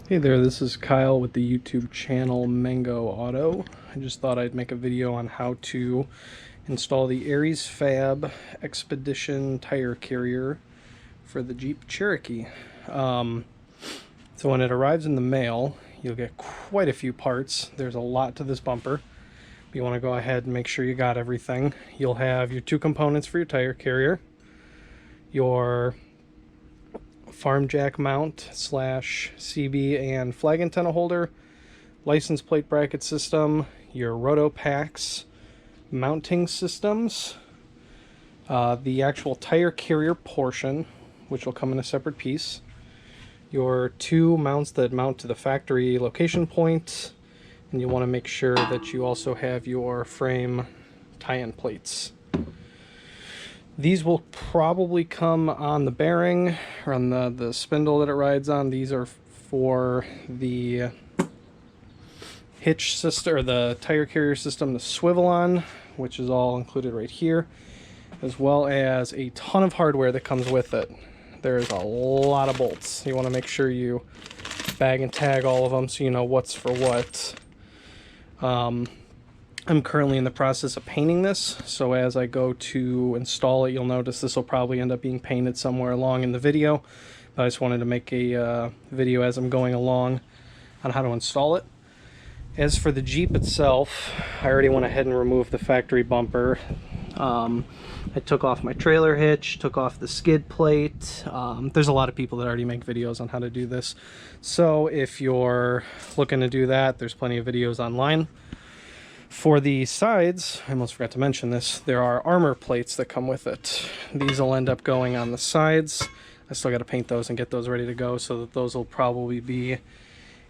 Hey there, this is Kyle with the YouTube channel Mango Auto. I just thought I'd make a video on how to install the Ares Fab Expedition tire carrier for the Jeep Cherokee. So when it arrives in the mail, you'll get quite a few parts. There's a lot to this bumper. You want to go ahead and make sure you got everything. You'll have your two components for your tire carrier, your farm jack mount / CB and flag antenna holder, license plate bracket system, your roto packs, mounting systems, the actual tire carrier portion, which will come in a separate piece, your two mounts that mount to the factory location point, and you want to make sure that you also have your frame tie-in plates. These will probably come on the bearing or on the spindle that it rides on. These are for the hitch system, or the tire carrier system to swivel on, which is all included right here, as well as a ton of hardware that comes with it. There's a lot of bolts. You want to make sure you bag and tag all of them so you know what's for what. I'm currently in the process of painting this, so as I go to install it, you'll notice this will probably end up being painted somewhere along in the video, but I just wanted to make a video as I'm going along on how to install it. As for the Jeep itself, I already went ahead and removed the factory bumper. I took off my trailer hitch, took off the skid plate. There's a lot of people that already make videos on how to do this, so if you're looking to do that, there's plenty of videos online. For the sides, I almost forgot to mention this, there are armor plates that come with it. These will end up going on the sides. I still got to paint those and get those ready to go, so that those will probably be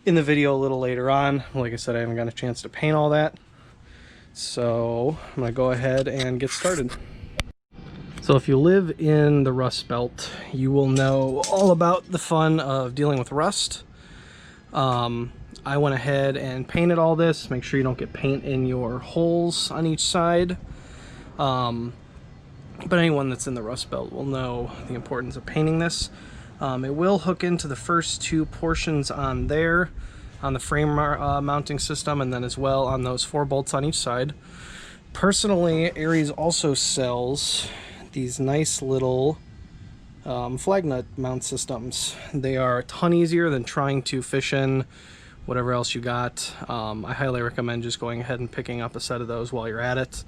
in the video a little later on. Like I said, I haven't got a chance to paint all that. So I'm going to go ahead and get started. So if you live in the Rust Belt, you will know all about the fun of dealing with rust. I went ahead and painted all this. Make sure you don't get paint in your holes on each side. But anyone that's in the Rust Belt will know the importance of painting this. It will hook into the first two portions on there, on the frame mounting system, and then as well on those 4 bolts on each side. Personally, Ares also sells these nice little flag nut mount systems. They are a ton easier than trying to fish in whatever else you got. I highly recommend just going ahead and picking up a set of those while you're at it,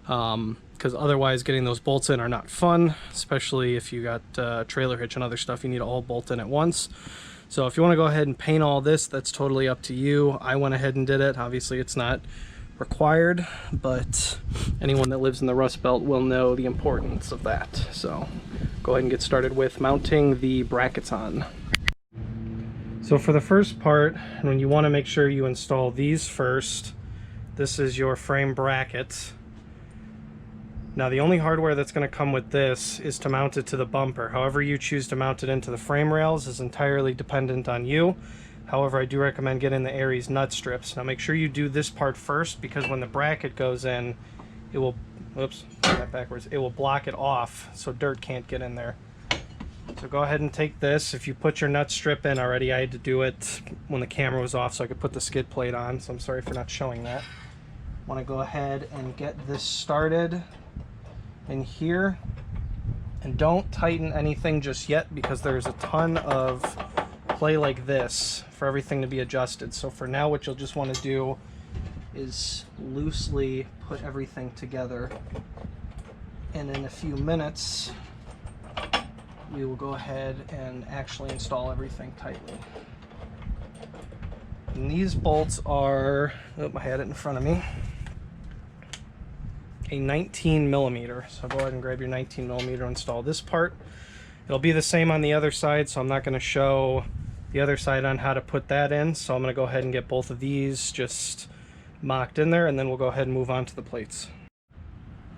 because otherwise getting those bolts in are not fun, especially if you got trailer hitch and other stuff you need to all bolt in at once. So if you want to go ahead and paint all this, that's totally up to you. I went ahead and did it. Obviously it's not required, but anyone that lives in the Rust Belt will know the importance of that. So go ahead and get started with mounting the brackets on. So for the first part, when you want to make sure you install these first, this is your frame bracket. Now the only hardware that's going to come with this is to mount it to the bumper. However you choose to mount it into the frame rails is entirely dependent on you. However, I do recommend getting the Ares nut strips. Now make sure you do this part first, because when the bracket goes in, it will, oops, that backwards, it will block it off so dirt can't get in there. So go ahead and take this. If you put your nut strip in already, I had to do it when the camera was off so I could put the skid plate on, so I'm sorry for not showing that. Want to go ahead and get this started in here, and don't tighten anything just yet, because there's a ton of play like this for everything to be adjusted. So for now, what you'll just want to do is loosely put everything together, and in a few minutes we will go ahead and actually install everything tightly. And these bolts are, oh, I had it in front of me, a 19 millimeter. So go ahead and grab your 19 millimeter, install this part. It'll be the same on the other side, so I'm not going to show the other side on how to put that in. So I'm going to go ahead and get both of these just mocked in there, and then we'll go ahead and move on to the plates.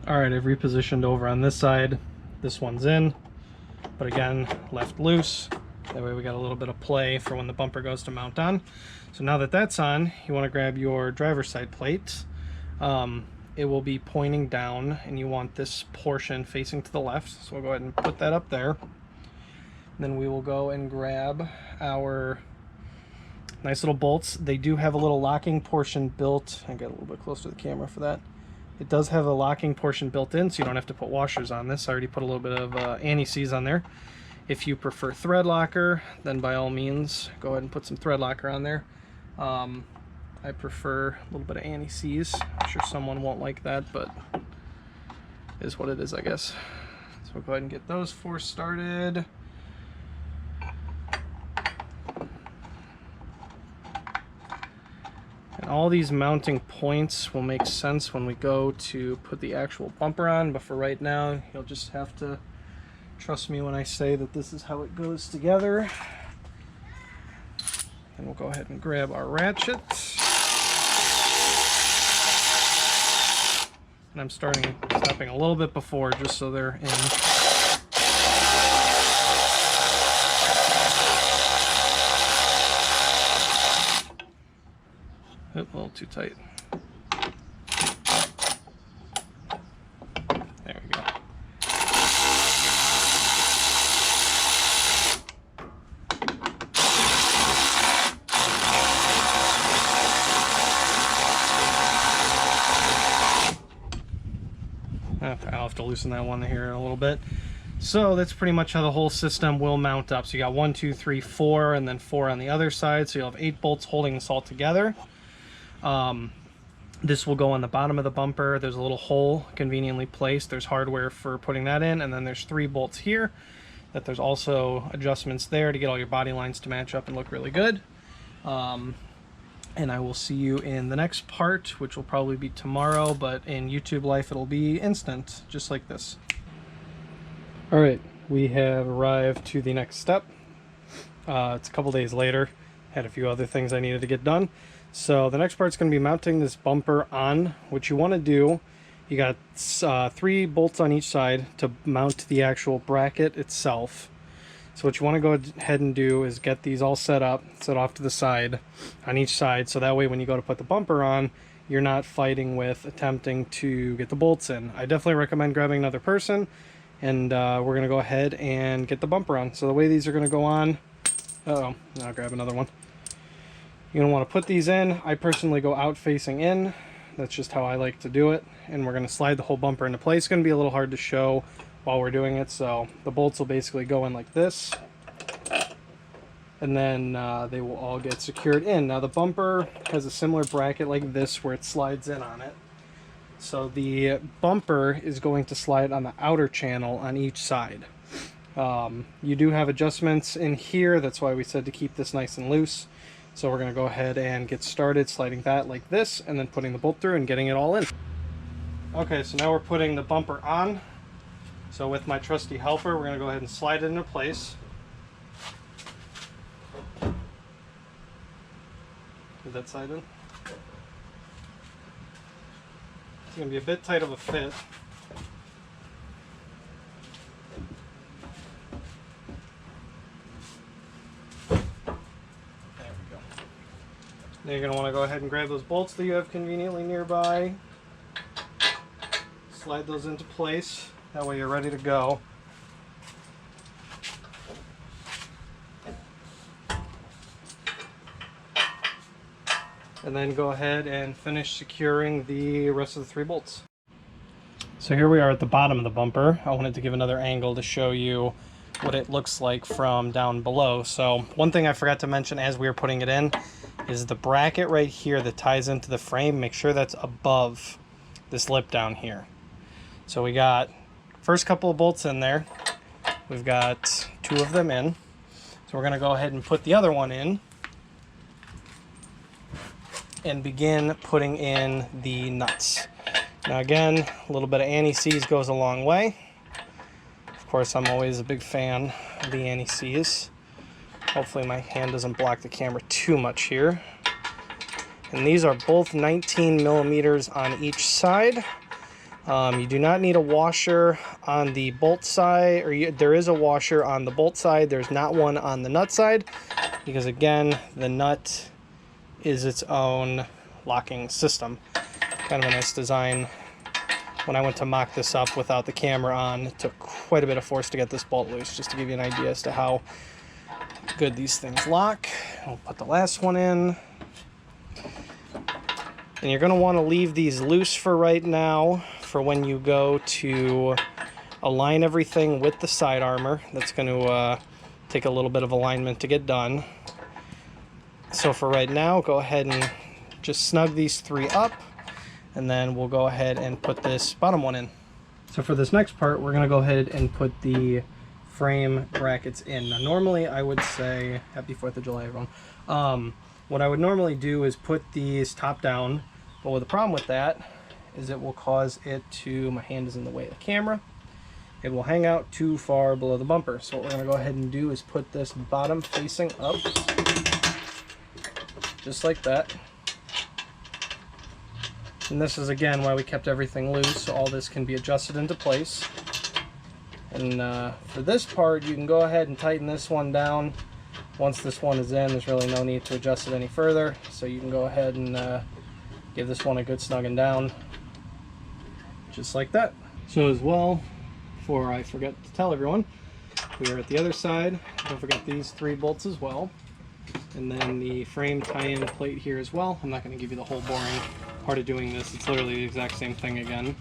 Alright, I've repositioned over on this side. This one's in, but again, left loose. That way we got a little bit of play for when the bumper goes to mount on. So now that that's on, you want to grab your driver's side plate. It will be pointing down, and you want this portion facing to the left. So we'll go ahead and put that up there. Then we will go and grab our Nice little bolts. They do have a little locking portion built. I got a little bit closer to the camera for that. It does have a locking portion built in, so you don't have to put washers on this. I already put a little bit of anti-seize on there. If you prefer thread locker, then by all means, go ahead and put some thread locker on there. I prefer a little bit of anti-seize. I'm sure someone won't like that, but it is what it is, I guess. So we'll go ahead and get those four started. And all these mounting points will make sense when we go to put the actual bumper on, but for right now, you'll just have to trust me when I say that this is how it goes together. And we'll go ahead and grab our ratchet. And I'm stopping a little bit before just so they're in. Oop, a little too tight. There we go. Okay, I'll have to loosen that one here a little bit. So that's pretty much how the whole system will mount up. So you got 1, 2, 3, 4, and then 4 on the other side. So you'll have 8 bolts holding this all together. This will go on the bottom of the bumper. There's a little hole conveniently placed. There's hardware for putting that in, and then there's 3 bolts here. That there's also adjustments there to get all your body lines to match up and look really good. And I will see you in the next part, which will probably be tomorrow, but in YouTube life it'll be instant, just like this. All right, we have arrived to the next step. It's a couple days later. Had a few other things I needed to get done. So the next part's going to be mounting this bumper on. What you want to do, you got 3 bolts on each side to mount the actual bracket itself. So what you want to go ahead and do is get these all set up, set off to the side on each side, so that way when you go to put the bumper on, you're not fighting with attempting to get the bolts in. I definitely recommend grabbing another person, and we're going to go ahead and get the bumper on. So the way these are going to go on, I'll grab another one. You're going to want to put these in. I personally go out facing in. That's just how I like to do it. And we're going to slide the whole bumper into place. It's going to be a little hard to show while we're doing it. So the bolts will basically go in like this. And then they will all get secured in. Now the bumper has a similar bracket like this where it slides in on it. So the bumper is going to slide on the outer channel on each side. You do have adjustments in here. That's why we said to keep this nice and loose. So we're going to go ahead and get started sliding that like this and then putting the bolt through and getting it all in. Okay, so now we're putting the bumper on. So with my trusty helper, we're going to go ahead and slide it into place. Get that side in. It's going to be a bit tight of a fit. Now you're going to want to go ahead and grab those bolts that you have conveniently nearby. Slide those into place. That way you're ready to go. And then go ahead and finish securing the rest of the 3 bolts. So here we are at the bottom of the bumper. I wanted to give another angle to show you what it looks like from down below. So one thing I forgot to mention as we were putting it in is the bracket right here that ties into the frame. Make sure that's above this lip down here. So we got first couple of bolts in there. We've got 2 of them in. So we're going to go ahead and put the other one in and begin putting in the nuts. Now again, a little bit of anti-seize goes a long way. Of course, I'm always a big fan of the anti-seize. Hopefully my hand doesn't block the camera too much here. And these are both 19 millimeters on each side. You do not need a washer on the bolt side, or there is a washer on the bolt side. There's not one on the nut side, because again, the nut is its own locking system. Kind of a nice design. When I went to mock this up without the camera on, it took quite a bit of force to get this bolt loose, just to give you an idea as to how Good, these things lock. We'll put the last one in. And you're going to want to leave these loose for right now for when you go to align everything with the side armor. That's going to take a little bit of alignment to get done. So for right now, go ahead and just snug these three up, and then we'll go ahead and put this bottom one in. So for this next part, we're going to go ahead and put the frame brackets in. Now normally I would say, happy 4th of July everyone. What I would normally do is put these top down, but the problem with that is it will cause it to, my hand is in the way of the camera, it will hang out too far below the bumper. So what we're going to go ahead and do is put this bottom facing up, just like that. And this is again why we kept everything loose, so all this can be adjusted into place. And for this part, you can go ahead and tighten this one down. Once this one is in, there's really no need to adjust it any further. So you can go ahead and give this one a good snugging down, just like that. So as well, before I forget to tell everyone, we are at the other side. Don't forget these 3 bolts as well. And then the frame tie-in plate here as well. I'm not going to give you the whole boring part of doing this. It's literally the exact same thing again.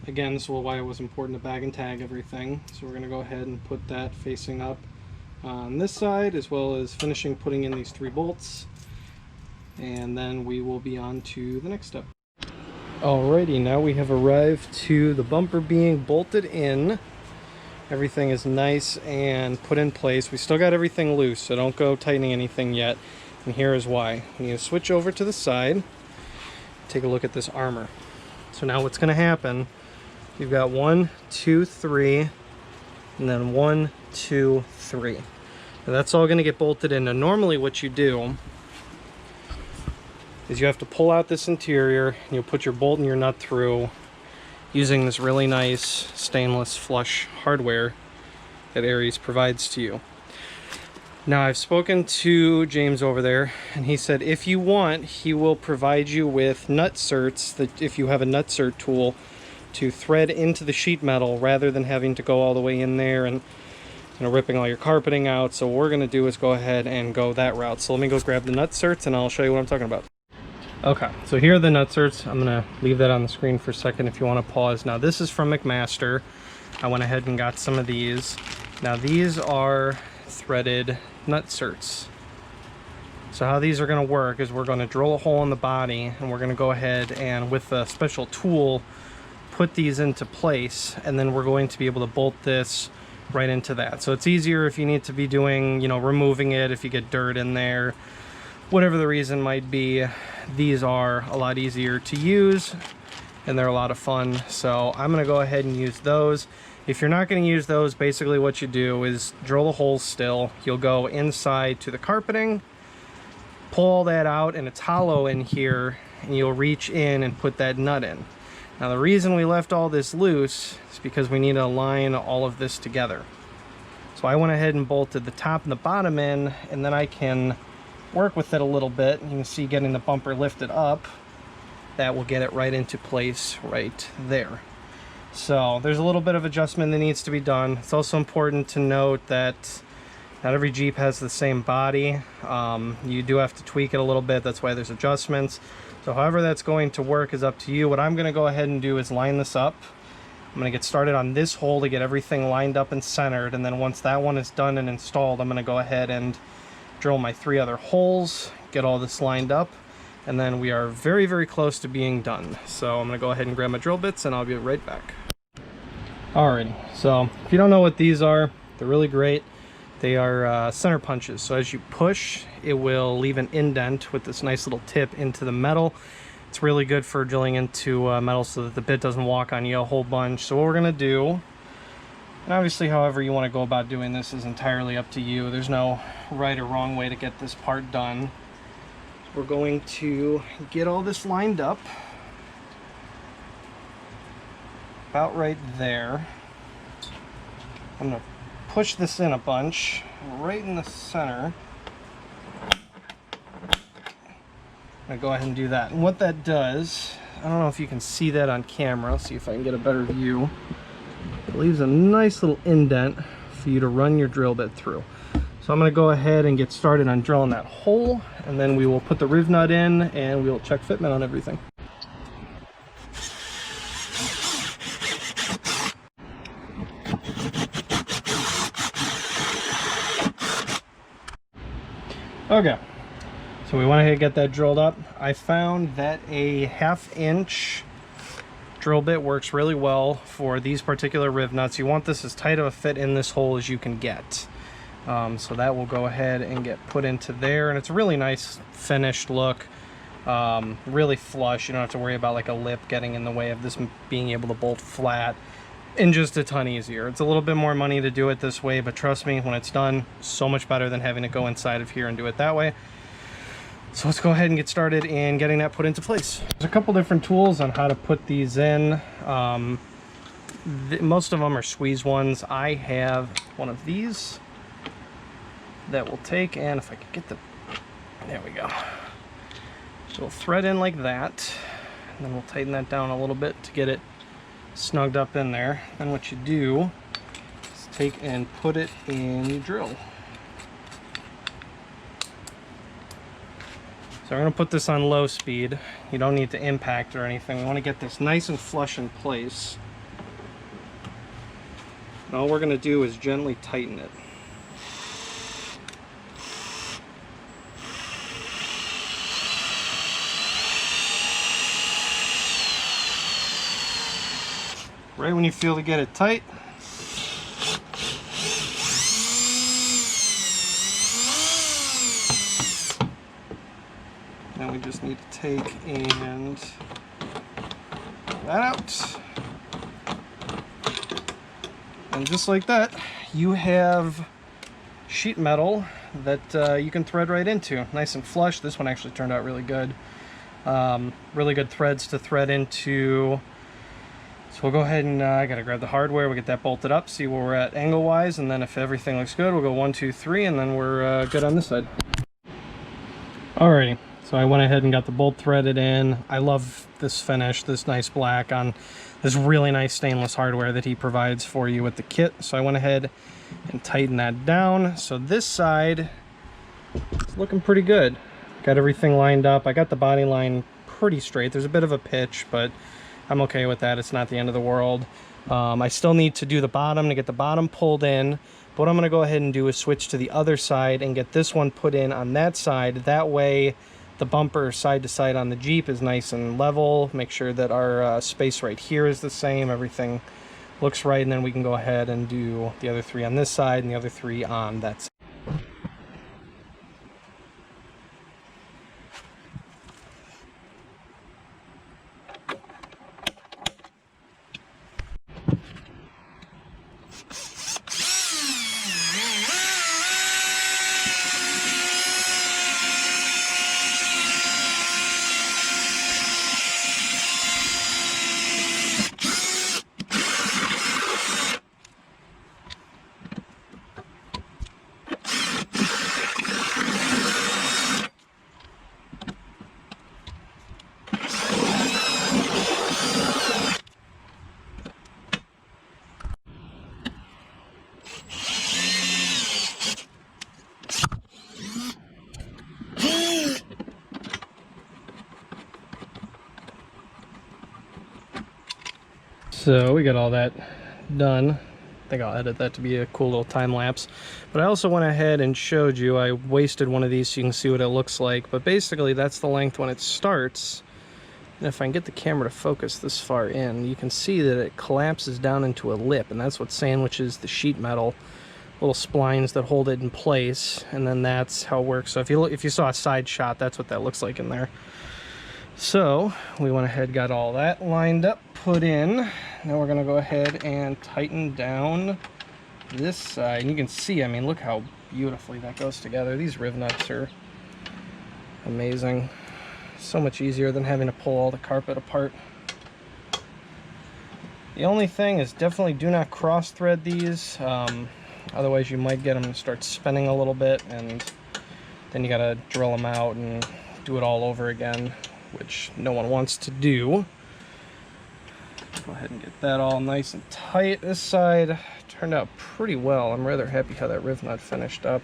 Again, this is why it was important to bag and tag everything. So we're going to go ahead and put that facing up on this side, as well as finishing putting in these 3 bolts. And then we will be on to the next step. Alrighty, now we have arrived to the bumper being bolted in. Everything is nice and put in place. We still got everything loose, so don't go tightening anything yet. And here is why. We need to switch over to the side, take a look at this armor. So now what's going to happen, you've got 1, 2, 3, and then 1, 2, 3. Now that's all going to get bolted in. Now normally what you do is you have to pull out this interior, and you'll put your bolt and your nut through using this really nice stainless flush hardware that Ares provides to you. Now I've spoken to James over there, and he said if you want, he will provide you with nut certs, that if you have a nut cert tool, to thread into the sheet metal rather than having to go all the way in there and ripping all your carpeting out. So what we're going to do is go ahead and go that route. So let me go grab the nut certs and I'll show you what I'm talking about. Okay, so here are the nut certs. I'm going to leave that on the screen for a second if you want to pause. Now this is from McMaster. I went ahead and got some of these. Now these are threaded nut certs. So how these are going to work is we're going to drill a hole in the body, and we're going to go ahead and with a special tool put these into place, and then we're going to be able to bolt this right into that. So it's easier if you need to be doing, removing it, if you get dirt in there, whatever the reason might be. These are a lot easier to use and they're a lot of fun, so I'm going to go ahead and use those. If you're not going to use those, basically what you do is drill a hole still. You'll go inside to the carpeting, pull all that out, and it's hollow in here, and you'll reach in and put that nut in. Now the reason we left all this loose is because we need to align all of this together. So I went ahead and bolted the top and the bottom in, and then I can work with it a little bit. You can see getting the bumper lifted up, that will get it right into place right there. So there's a little bit of adjustment that needs to be done. It's also important to note that not every Jeep has the same body. You do have to tweak it a little bit. That's why there's adjustments. So however that's going to work is up to you. What I'm going to go ahead and do is line this up. I'm going to get started on this hole to get everything lined up and centered, and then once that one is done and installed, I'm going to go ahead and drill my 3 other holes, get all this lined up, and then we are very, very close to being done. So I'm going to go ahead and grab my drill bits and I'll be right back. Alrighty, so if you don't know what these are, they're really great. They are center punches. So as you push, it will leave an indent with this nice little tip into the metal. It's really good for drilling into metal so that the bit doesn't walk on you a whole bunch. So what we're going to do, and obviously however you want to go about doing this is entirely up to you. There's no right or wrong way to get this part done. We're going to get all this lined up about right there. I'm going to push this in a bunch right in the center. I'm going to go ahead and do that. And what that does, I don't know if you can see that on camera. Let's see if I can get a better view. It leaves a nice little indent for you to run your drill bit through. So I'm going to go ahead and get started on drilling that hole, and then we will put the riv nut in and we'll check fitment on everything. Okay, so we went ahead and get that drilled up. I found that a 1/2 inch drill bit works really well for these particular riv nuts. You want this as tight of a fit in this hole as you can get. So that will go ahead and get put into there, and it's a really nice finished look, really flush. You don't have to worry about like a lip getting in the way of this being able to bolt flat, and just a ton easier. It's a little bit more money to do it this way, but trust me, when it's done, so much better than having to go inside of here and do it that way. So let's go ahead and get started in getting that put into place. There's a couple different tools on how to put these in. Most of them are squeeze ones. I have one of these that will take, and if I could get the, there we go. So we'll thread in like that, and then we'll tighten that down a little bit to get it snugged up in there. Then what you do is take and put it in your drill. So we're going to put this on low speed. You don't need to impact or anything. We want to get this nice and flush in place. And all we're going to do is gently tighten it. Right when you feel to get it tight, then we just need to take and pull that out. And just like that, you have sheet metal that you can thread right into. Nice and flush. This one actually turned out really good. Really good threads to thread into. So we'll go ahead and I gotta grab the hardware, we'll get that bolted up, see where we're at angle wise, and then if everything looks good, we'll go 1, 2, 3, and then we're good on this side. Alrighty, so I went ahead and got the bolt threaded in. I love this finish, this nice black on this really nice stainless hardware that he provides for you with the kit. So I went ahead and tightened that down. So this side is looking pretty good. Got everything lined up. I got the body line pretty straight. There's a bit of a pitch, but I'm okay with that. It's not the end of the world. I still need to do the bottom to get the bottom pulled in. But what I'm going to go ahead and do is switch to the other side and get this one put in on that side. That way the bumper side to side on the Jeep is nice and level. Make sure that our space right here is the same. Everything looks right. And then we can go ahead and do the other 3 on this side and the other 3 on that side. So we got all that done. I think I'll edit that to be a cool little time lapse. But I also went ahead and showed you, I wasted one of these so you can see what it looks like. But basically that's the length when it starts. And if I can get the camera to focus this far in, you can see that it collapses down into a lip, and that's what sandwiches the sheet metal. Little splines that hold it in place, and then that's how it works. So if you saw a side shot, that's what that looks like in there. So we went ahead, got all that lined up, put in. Now we're gonna go ahead and tighten down this side. And you can see, I mean, look how beautifully that goes together. These riv nuts are amazing. So much easier than having to pull all the carpet apart. The only thing is definitely do not cross thread these. Otherwise you might get them to start spinning a little bit, and then you gotta drill them out and do it all over again, which no one wants to do. Go ahead and get that all nice and tight. This side turned out pretty well. I'm rather happy how that riv nut finished up.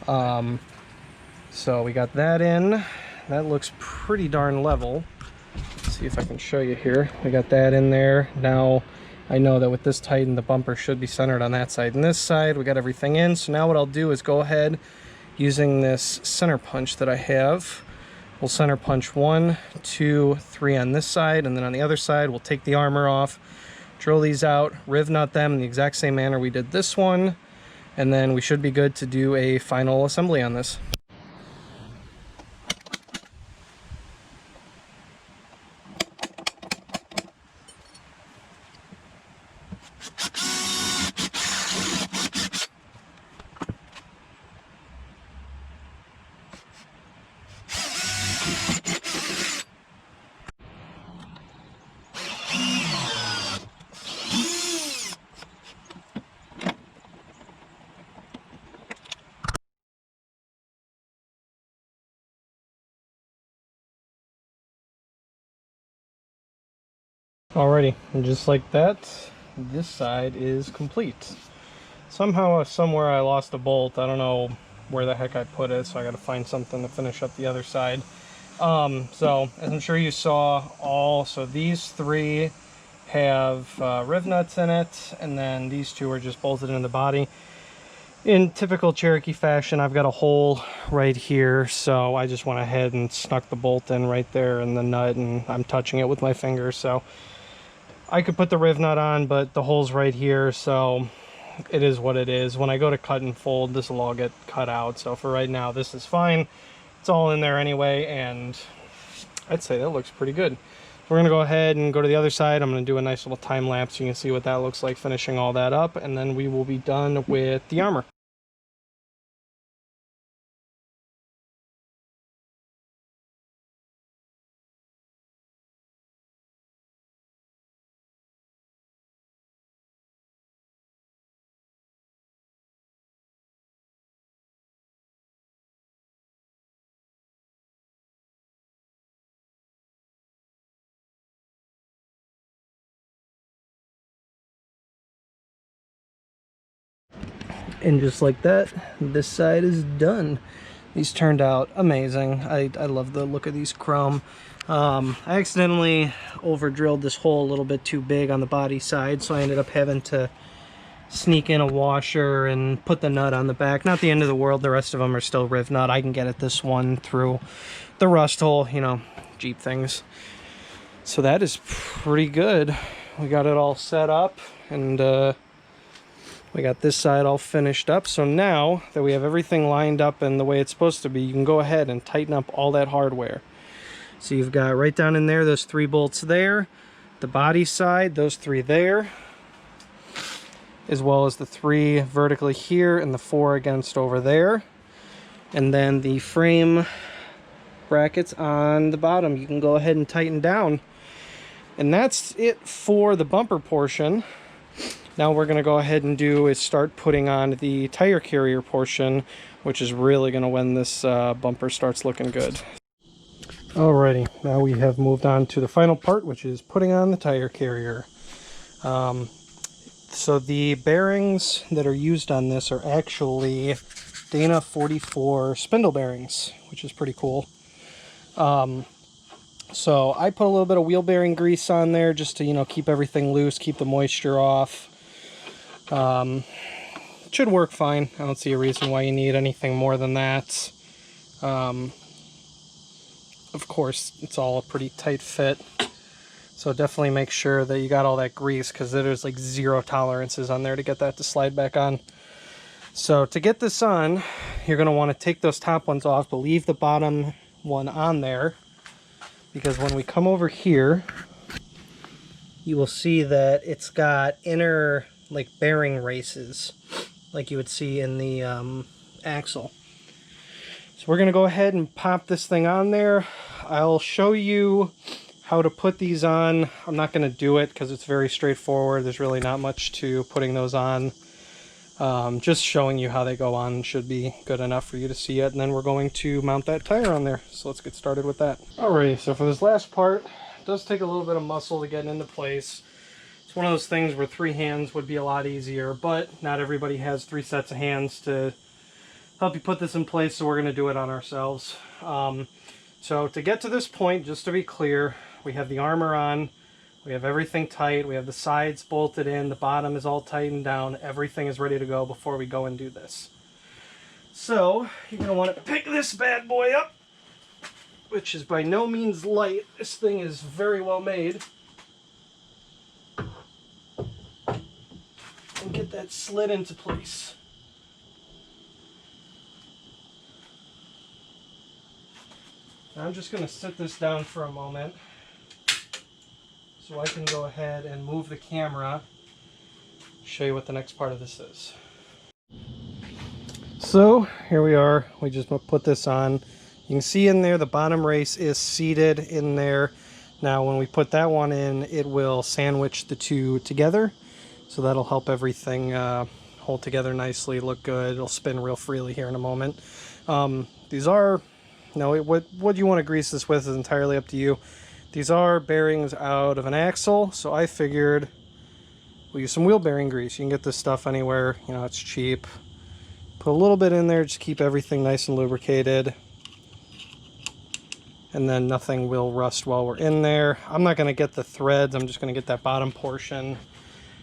So we got that in. That looks pretty darn level. Let's see if I can show you here. We got that in there. Now I know that with this tightened, the bumper should be centered on that side and this side. We got everything in. So now what I'll do is go ahead, using this center punch that I have, we'll center punch 1, 2, 3 on this side, and then on the other side we'll take the armor off, drill these out, riv nut them in the exact same manner we did this one, and then we should be good to do a final assembly on this. Alrighty, and just like that, this side is complete. Somehow, somewhere I lost a bolt. I don't know where the heck I put it, so I gotta find something to finish up the other side. So, as I'm sure you saw, so these 3 have riv nuts in it, and then these 2 are just bolted into the body. In typical Cherokee fashion, I've got a hole right here, so I just went ahead and snuck the bolt in right there in the nut, and I'm touching it with my finger, so I could put the riv nut on, but the hole's right here, so it is what it is. When I go to cut and fold, this will all get cut out, so for right now, this is fine. It's all in there anyway, and I'd say that looks pretty good. We're gonna go ahead and go to the other side. I'm gonna do a nice little time lapse so you can see what that looks like finishing all that up, and then we will be done with the armor. And just like that, this side is done. These turned out amazing. I love the look of these chrome. I accidentally over drilled this hole a little bit too big on the body side, so I ended up having to sneak in a washer and put the nut on the back. Not the end of the world, the rest of them are still riv nut. I can get at this one through the rust hole, you know, Jeep things. So that is pretty good. We got it all set up, and we got this side all finished up. So now that we have everything lined up and the way it's supposed to be, you can go ahead and tighten up all that hardware. So you've got right down in there, those 3 bolts there, the body side, those 3 there, as well as the 3 vertically here and the 4 against over there. And then the frame brackets on the bottom, you can go ahead and tighten down. And that's it for the bumper portion. Now we're going to go ahead and do is start putting on the tire carrier portion, which is really going to when this bumper starts looking good. Alrighty, now we have moved on to the final part, which is putting on the tire carrier. So the bearings that are used on this are actually Dana 44 spindle bearings, which is pretty cool. So I put a little bit of wheel bearing grease on there just to, you know, keep everything loose, keep the moisture off. It should work fine. I don't see a reason why you need anything more than that. Of course, it's all a pretty tight fit. So definitely make sure that you got all that grease, because there's like 0 tolerances on there to get that to slide back on. So to get this on, you're going to want to take those top ones off, but leave the bottom one on there, because when we come over here, you will see that it's got inner like bearing races like you would see in the axle. So we're going to go ahead and pop this thing on there. I'll show you how to put these on. I'm not going to do it because it's very straightforward. There's really not much to putting those on. Just showing you how they go on should be good enough for you to see it. And then we're going to mount that tire on there. So let's get started with that. Alrighty, so for this last part, it does take a little bit of muscle to get into place. It's one of those things where 3 hands would be a lot easier, but not everybody has 3 sets of hands to help you put this in place, so we're going to do it on ourselves. So to get to this point, just to be clear, we have the armor on, we have everything tight, we have the sides bolted in, the bottom is all tightened down, everything is ready to go before we go and do this. So you're going to want to pick this bad boy up, which is by no means light. This thing is very well made. And get that slid into place. I'm just going to sit this down for a moment so I can go ahead and move the camera, show you what the next part of this is. So here we are, we just put this on. You can see in there the bottom race is seated in there. Now when we put that one in, it will sandwich the two together, so that'll help everything hold together nicely, look good. It'll spin real freely here in a moment. These are, what you want to grease this with is entirely up to you. These are bearings out of an axle, so I figured we'll use some wheel bearing grease. You can get this stuff anywhere, you know, it's cheap. Put a little bit in there, just keep everything nice and lubricated. And then nothing will rust while we're in there. I'm not going to get the threads, I'm just going to get that bottom portion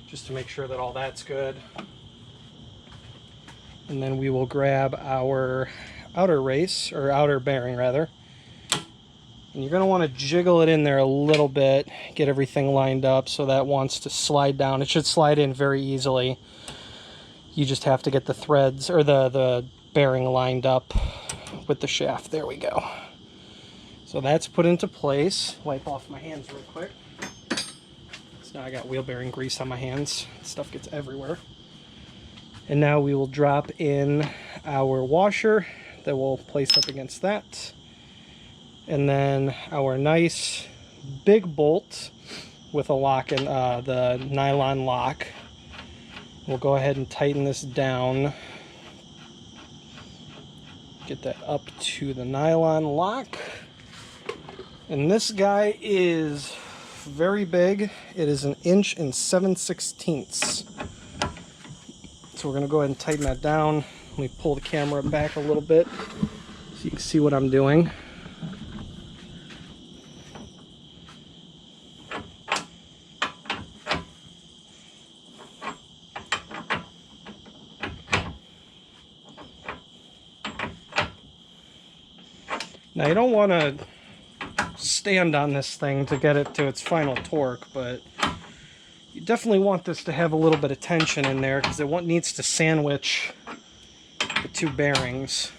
just to make sure that all that's good. And then we will grab our outer race, or outer bearing rather. And you're going to want to jiggle it in there a little bit, get everything lined up so that wants to slide down. It should slide in very easily. You just have to get the threads, or the bearing lined up with the shaft. There we go. So that's put into place. Wipe off my hands real quick. So now I got wheel bearing grease on my hands. Stuff gets everywhere. And now we will drop in our washer that we'll place up against that. And then our nice big bolt with a lock, and the nylon lock. We'll go ahead and tighten this down. Get that up to the nylon lock. And this guy is very big. It is 1 7/16". So we're going to go ahead and tighten that down. Let me pull the camera back a little bit so you can see what I'm doing. Now you don't want to stand on this thing to get it to its final torque, but you definitely want this to have a little bit of tension in there because it needs to sandwich the two bearings.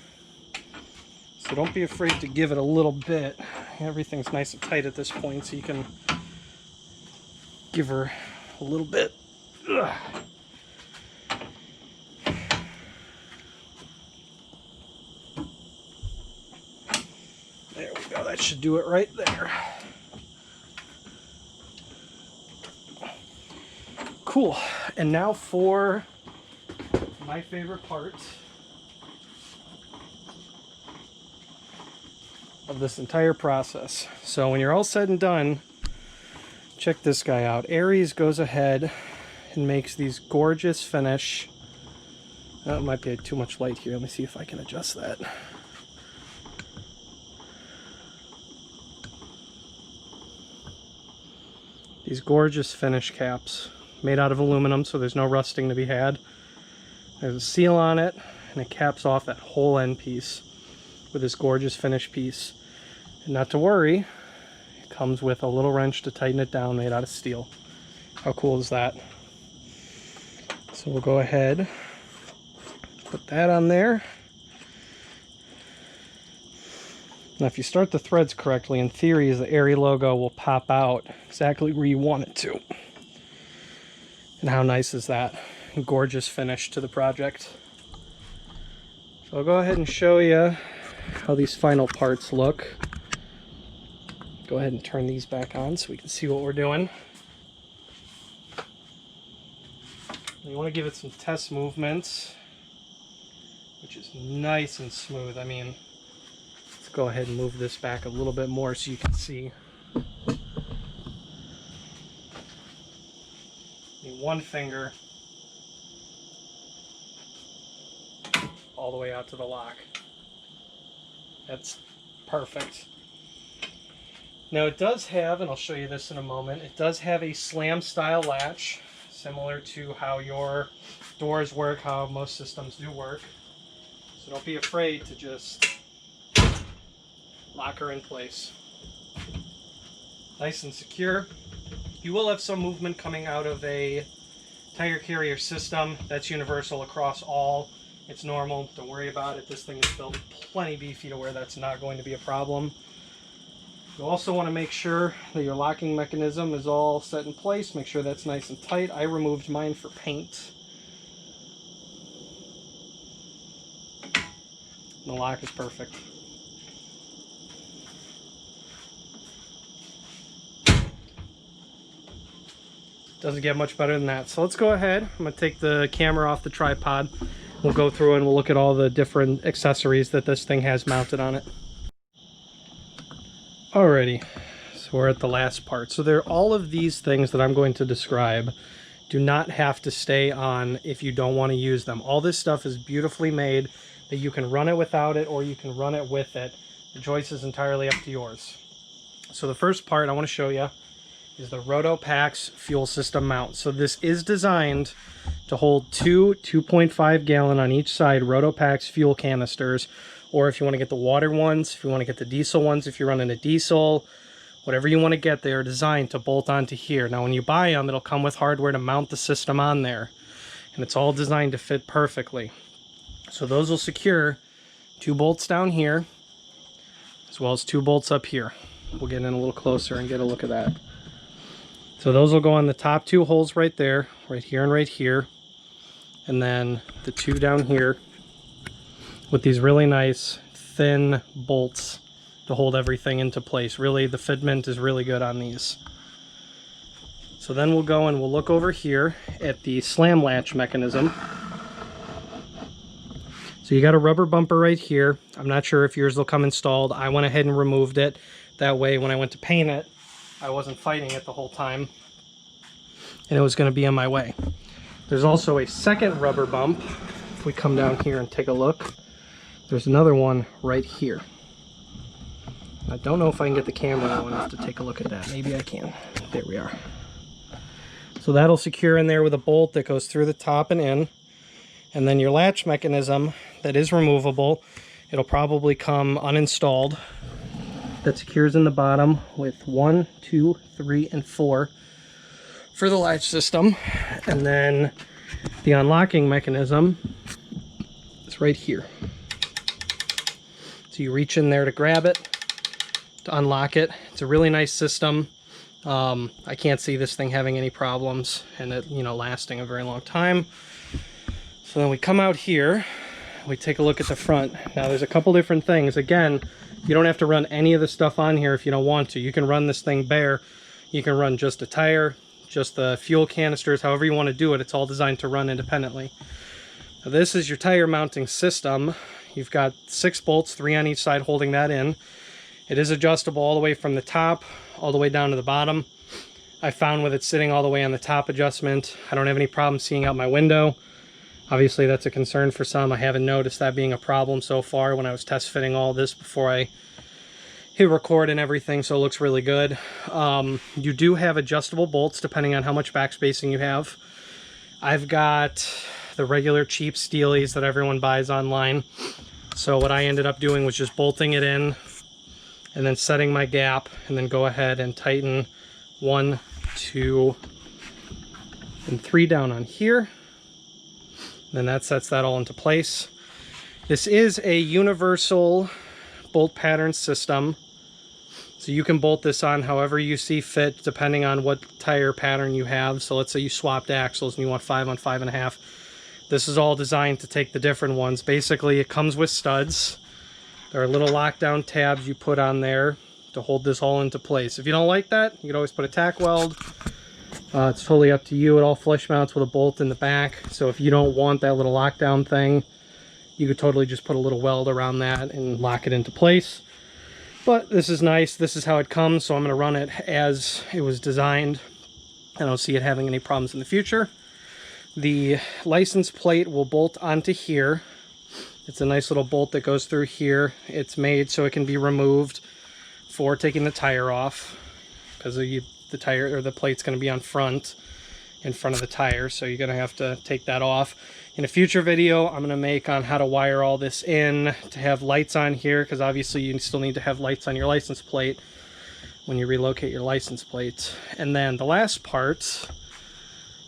So don't be afraid to give it a little bit. Everything's nice and tight at this point, so you can give her a little bit. Ugh. There we go, that should do it right there. Cool, and now for my favorite part of this entire process. So when you're all said and done, check this guy out. Ares goes ahead and makes these gorgeous finish. Oh, it might be too much light here. Let me see if I can adjust that. These gorgeous finish caps made out of aluminum, so there's no rusting to be had. There's a seal on it, and it caps off that whole end piece with this gorgeous finish piece. And not to worry, it comes with a little wrench to tighten it down made out of steel. How cool is that? So we'll go ahead, put that on there. Now if you start the threads correctly, in theory the Ares logo will pop out exactly where you want it to. And how nice is that? Gorgeous finish to the project. So I'll go ahead and show you how these final parts look. Go ahead and turn these back on so we can see what we're doing. You want to give it some test movements, which is nice and smooth. I mean, let's go ahead and move this back a little bit more so you can see. One finger. all the way out to the lock. That's perfect. Now it does have, and I'll show you this in a moment, it does have a slam style latch, similar to how your doors work, how most systems do work. So don't be afraid to just lock her in place. Nice and secure. You will have some movement coming out of a tire carrier system. That's universal across all. It's normal, don't worry about it. This thing is built plenty beefy to where that's not going to be a problem. You also want to make sure that your locking mechanism is all set in place. Make sure that's nice and tight. I removed mine for paint. The lock is perfect. Doesn't get much better than that. So let's go ahead. I'm going to take the camera off the tripod. We'll go through and we'll look at all the different accessories that this thing has mounted on it. Alrighty, so we're at the last part. So all of these things that I'm going to describe do not have to stay on if you don't want to use them. All this stuff is beautifully made that you can run it without it or you can run it with it. The choice is entirely up to yours. So the first part I want to show you is the Rotopax fuel system mount. So this is designed to hold two 2.5 gallon on each side Rotopax fuel canisters, or if you want to get the water ones, if you want to get the diesel ones, if you're running a diesel, whatever you want to get, they are designed to bolt onto here. Now when you buy them, it'll come with hardware to mount the system on there, and it's all designed to fit perfectly. So those will secure 2 bolts down here, as well as 2 bolts up here. We'll get in a little closer and get a look at that. So those will go on the top 2 holes right there, right here and right here, and then the 2 down here with these really nice thin bolts to hold everything into place. Really, the fitment is really good on these. So then we'll go and we'll look over here at the slam latch mechanism. So you got a rubber bumper right here. I'm not sure if yours will come installed. I went ahead and removed it. That way when I went to paint it, I wasn't fighting it the whole time and it was going to be in my way. There's also a second rubber bump. If we come down here and take a look, there's another one right here. I don't know if I can get the camera low enough to take a look at that. Maybe I can. There we are. So that'll secure in there with a bolt that goes through the top and in. And then your latch mechanism that is removable, it'll probably come uninstalled. That secures in the bottom with 1, 2, 3, and 4 for the latch system. And then the unlocking mechanism is right here. So you reach in there to grab it, to unlock it. It's a really nice system. I can't see this thing having any problems and it, lasting a very long time. So then we come out here, we take a look at the front. Now there's a couple different things. Again, you don't have to run any of the stuff on here if you don't want to. You can run this thing bare. You can run just a tire, just the fuel canisters, however you want to do it. It's all designed to run independently. Now this is your tire mounting system. You've got 6 bolts, 3 on each side holding that in. It is adjustable all the way from the top all the way down to the bottom. I found with it sitting all the way on the top adjustment, I don't have any problem seeing out my window. Obviously that's a concern for some. I haven't noticed that being a problem so far when I was test fitting all this before I hit record and everything, so it looks really good. You do have adjustable bolts depending on how much backspacing you have. I've got the regular cheap steelies that everyone buys online. So what I ended up doing was just bolting it in and then setting my gap, and then go ahead and tighten 1, 2, and 3 down on here. Then that sets that all into place. This is a universal bolt pattern system, so you can bolt this on however you see fit depending on what tire pattern you have. So let's say you swapped axles and you want 5 on 5.5. This is all designed to take the different ones. Basically it comes with studs. There are little lockdown tabs you put on there to hold this all into place. If you don't like that, you can always put a tack weld. It's totally up to you. It all flush mounts with a bolt in the back. So if you don't want that little lockdown thing, you could totally just put a little weld around that and lock it into place. But this is nice. This is how it comes. So I'm going to run it as it was designed. I don't see it having any problems in the future. The license plate will bolt onto here. It's a nice little bolt that goes through here. It's made so it can be removed for taking the tire off, because the tire or the plate's going to be on front, in front of the tire, so you're going to have to take that off. In a future video, I'm going to make on how to wire all this in to have lights on here, because obviously you still need to have lights on your license plate when you relocate your license plate. And then the last part,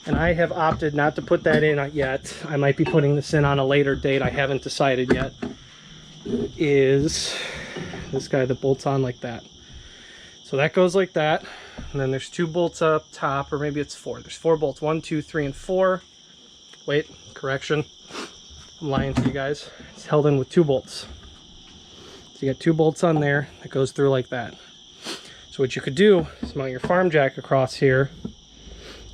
and I have opted not to put that in yet, I might be putting this in on a later date, I haven't decided yet, is this guy that bolts on like that. So that goes like that, and then there's 2 bolts up top, or maybe it's 4. There's 4 bolts, 1, 2, 3, and 4. Wait, correction, I'm lying to you guys. It's held in with 2 bolts. So you got 2 bolts on there that goes through like that. So what you could do is mount your farm jack across here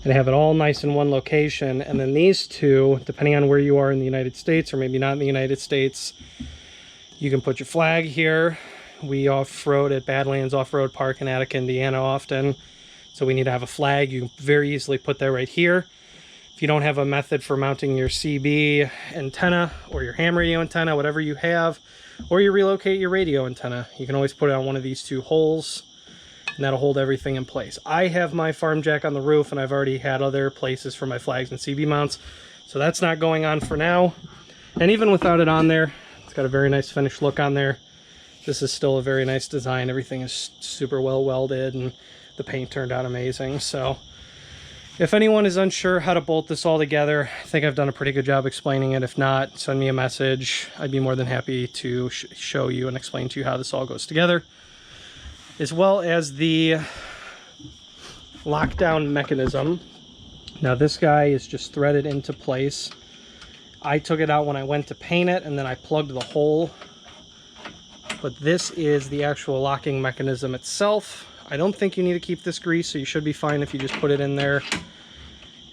and have it all nice in one location, and then these 2, depending on where you are in the United States, or maybe not in the United States, you can put your flag here. We off-road at Badlands Off-Road Park in Attica, Indiana often, so we need to have a flag. You can very easily put that right here. If you don't have a method for mounting your CB antenna or your ham radio antenna, whatever you have, or you relocate your radio antenna, you can always put it on one of these 2 holes, and that'll hold everything in place. I have my farm jack on the roof, and I've already had other places for my flags and CB mounts, so that's not going on for now. And even without it on there, it's got a very nice finished look on there. This is still a very nice design. Everything is super well welded, and the paint turned out amazing. So if anyone is unsure how to bolt this all together, I think I've done a pretty good job explaining it. If not, send me a message. I'd be more than happy to show you and explain to you how this all goes together, as well as the lockdown mechanism. Now this guy is just threaded into place. I took it out when I went to paint it, and then I plugged the hole. But this is the actual locking mechanism itself. I don't think you need to keep this grease, so you should be fine if you just put it in there.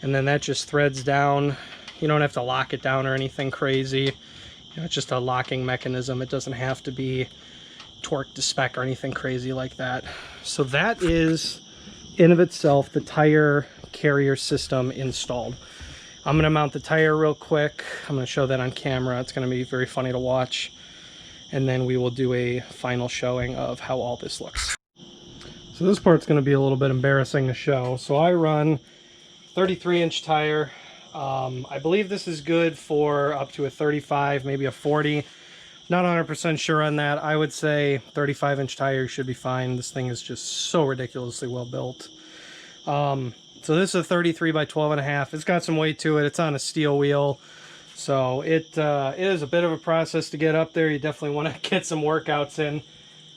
And then that just threads down. You don't have to lock it down or anything crazy. You know, it's just a locking mechanism. It doesn't have to be torqued to spec or anything crazy like that. So that is, in of itself, the tire carrier system installed. I'm going to mount the tire real quick. I'm going to show that on camera. It's going to be very funny to watch. And then we will do a final showing of how all this looks. So this part's going to be a little bit embarrassing to show. So I run 33-inch tire. I believe this is good for up to a 35, maybe a 40. Not 100% sure on that. I would say 35-inch tire should be fine. This thing is just so ridiculously well built. So this is a 33 by 12.5. It's got some weight to it. It's on a steel wheel. So it is a bit of a process to get up there. You definitely want to get some workouts in,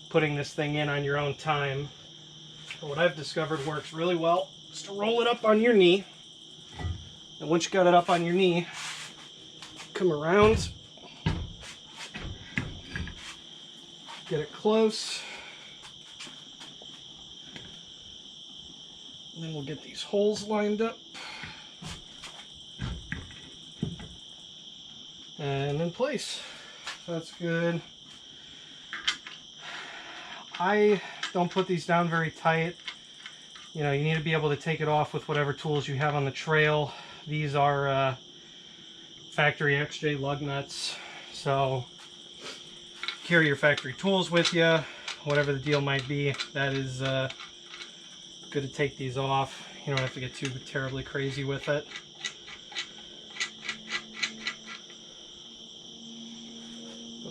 putting this thing in on your own time. But what I've discovered works really well is to roll it up on your knee. And once you got it up on your knee, come around, get it close, and then we'll get these holes lined up. And in place. That's good. I don't put these down very tight. You know, you need to be able to take it off with whatever tools you have on the trail. These are factory XJ lug nuts. So carry your factory tools with you, whatever the deal might be. That is good to take these off. You don't have to get too terribly crazy with it.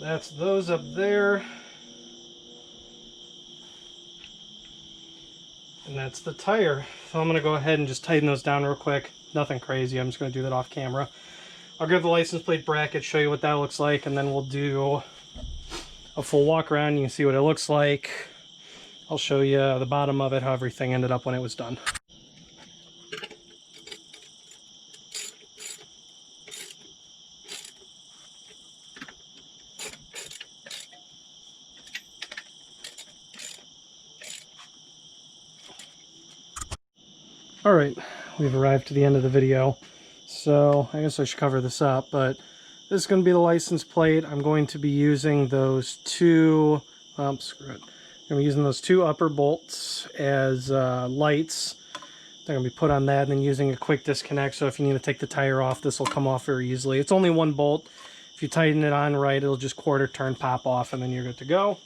That's those up there. And that's the tire. So I'm going to go ahead and just tighten those down real quick. Nothing crazy. I'm just going to do that off camera. I'll grab the license plate bracket, show you what that looks like, and then we'll do a full walk around. You can see what it looks like. I'll show you the bottom of it, how everything ended up when it was done. Alright, we've arrived to the end of the video, so I guess I should cover this up, but this is going to be the license plate. I'm going to be using those two, screw it. I'm going to be using those 2 upper bolts as lights. They're going to be put on that, and then using a quick disconnect, so if you need to take the tire off, this will come off very easily. It's only 1 bolt. If you tighten it on right, it'll just quarter turn, pop off, and then you're good to go.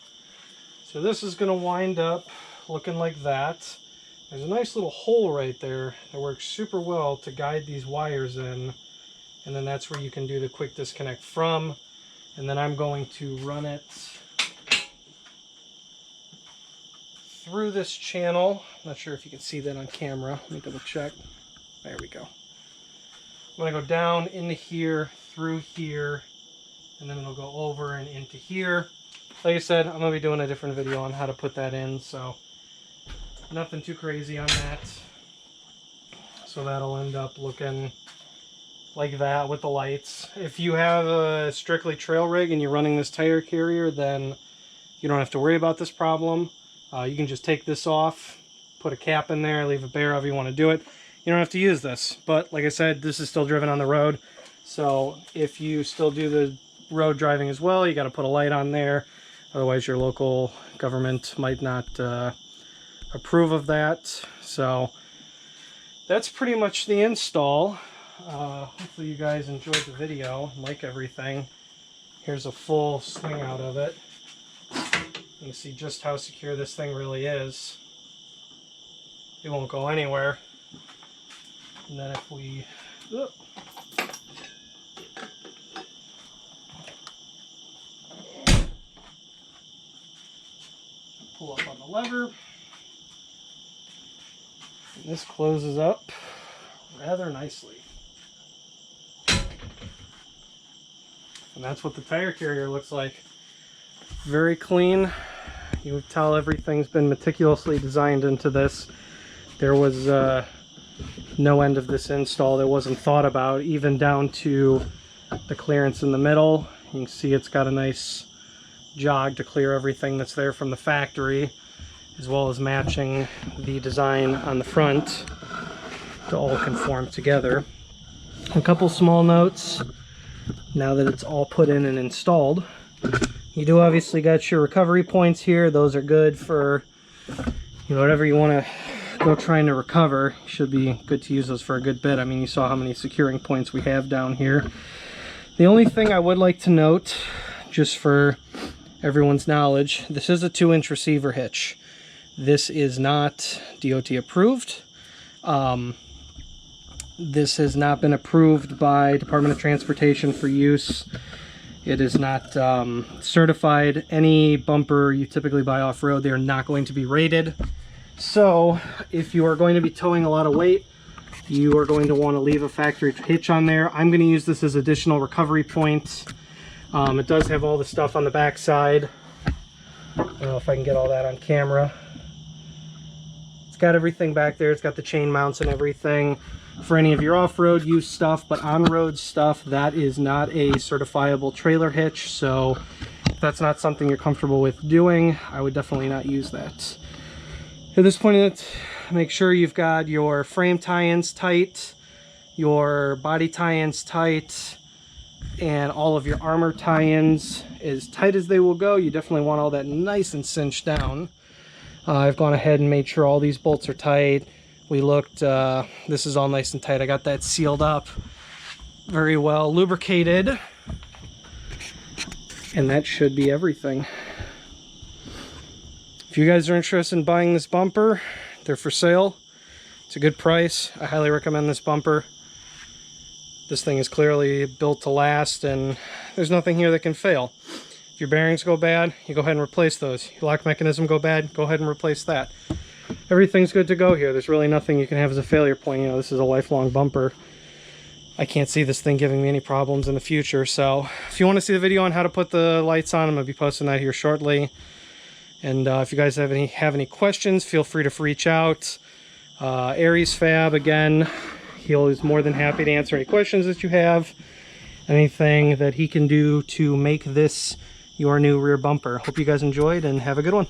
So this is going to wind up looking like that. There's a nice little hole right there that works super well to guide these wires in, and then that's where you can do the quick disconnect from. And then I'm going to run it through this channel. I'm not sure if you can see that on camera. Let me double check. There we go. I'm going to go down into here, through here, and then it'll go over and into here. Like I said, I'm going to be doing a different video on how to put that in, so nothing too crazy on that. So that'll end up looking like that with the lights. If you have a strictly trail rig and you're running this tire carrier, then you don't have to worry about this problem. You can just take this off, put a cap in there, leave it bare however you want to do it. You don't have to use this, but like I said, this is still driven on the road. So if you still do the road driving as well, you got to put a light on there. Otherwise your local government might not approve of that. So that's pretty much the install. Hopefully you guys enjoyed the video, like everything. Here's a full swing out of it. You can see just how secure this thing really is. It won't go anywhere. And then if we pull up on the lever, and this closes up rather nicely. And that's what the tire carrier looks like. Very clean. You can tell everything's been meticulously designed into this. There was no end of this install that wasn't thought about, even down to the clearance in the middle. You can see it's got a nice jog to clear everything that's there from the factory, as well as matching the design on the front to all conform together. A couple small notes now that it's all put in and installed. You do obviously got your recovery points here. Those are good for, you know, whatever you want to go trying to recover. Should be good to use those for a good bit. I mean, you saw how many securing points we have down here. The only thing I would like to note, just for everyone's knowledge, this is a 2-inch receiver hitch. This is not DOT approved. This has not been approved by Department of Transportation for use. It is not certified. Any bumper you typically buy off-road, they are not going to be rated. So if you are going to be towing a lot of weight, you are going to want to leave a factory hitch on there. I'm going to use this as additional recovery points. It does have all the stuff on the back side. I don't know if I can get all that on camera. It's got everything back there. It's got the chain mounts and everything for any of your off-road use stuff, but on-road stuff, that is not a certifiable trailer hitch. So if that's not something you're comfortable with doing, I would definitely not use that. At this point, make sure you've got your frame tie-ins tight, your body tie-ins tight, and all of your armor tie-ins as tight as they will go. You definitely want all that nice and cinched down. I've gone ahead and made sure all these bolts are tight. We looked, this is all nice and tight. I got that sealed up very well, lubricated, and that should be everything. If you guys are interested in buying this bumper, they're for sale. It's a good price. I highly recommend this bumper. This thing is clearly built to last, and there's nothing here that can fail. If your bearings go bad, you go ahead and replace those. Your lock mechanism go bad, go ahead and replace that. Everything's good to go here. There's really nothing you can have as a failure point. You know, this is a lifelong bumper. I can't see this thing giving me any problems in the future. So if you want to see the video on how to put the lights on, I'm going to be posting that here shortly. And if you guys have any questions, feel free to reach out. Ares Fab, again, he is more than happy to answer any questions that you have. Anything that he can do to make this your new rear bumper. Hope you guys enjoyed, and have a good one.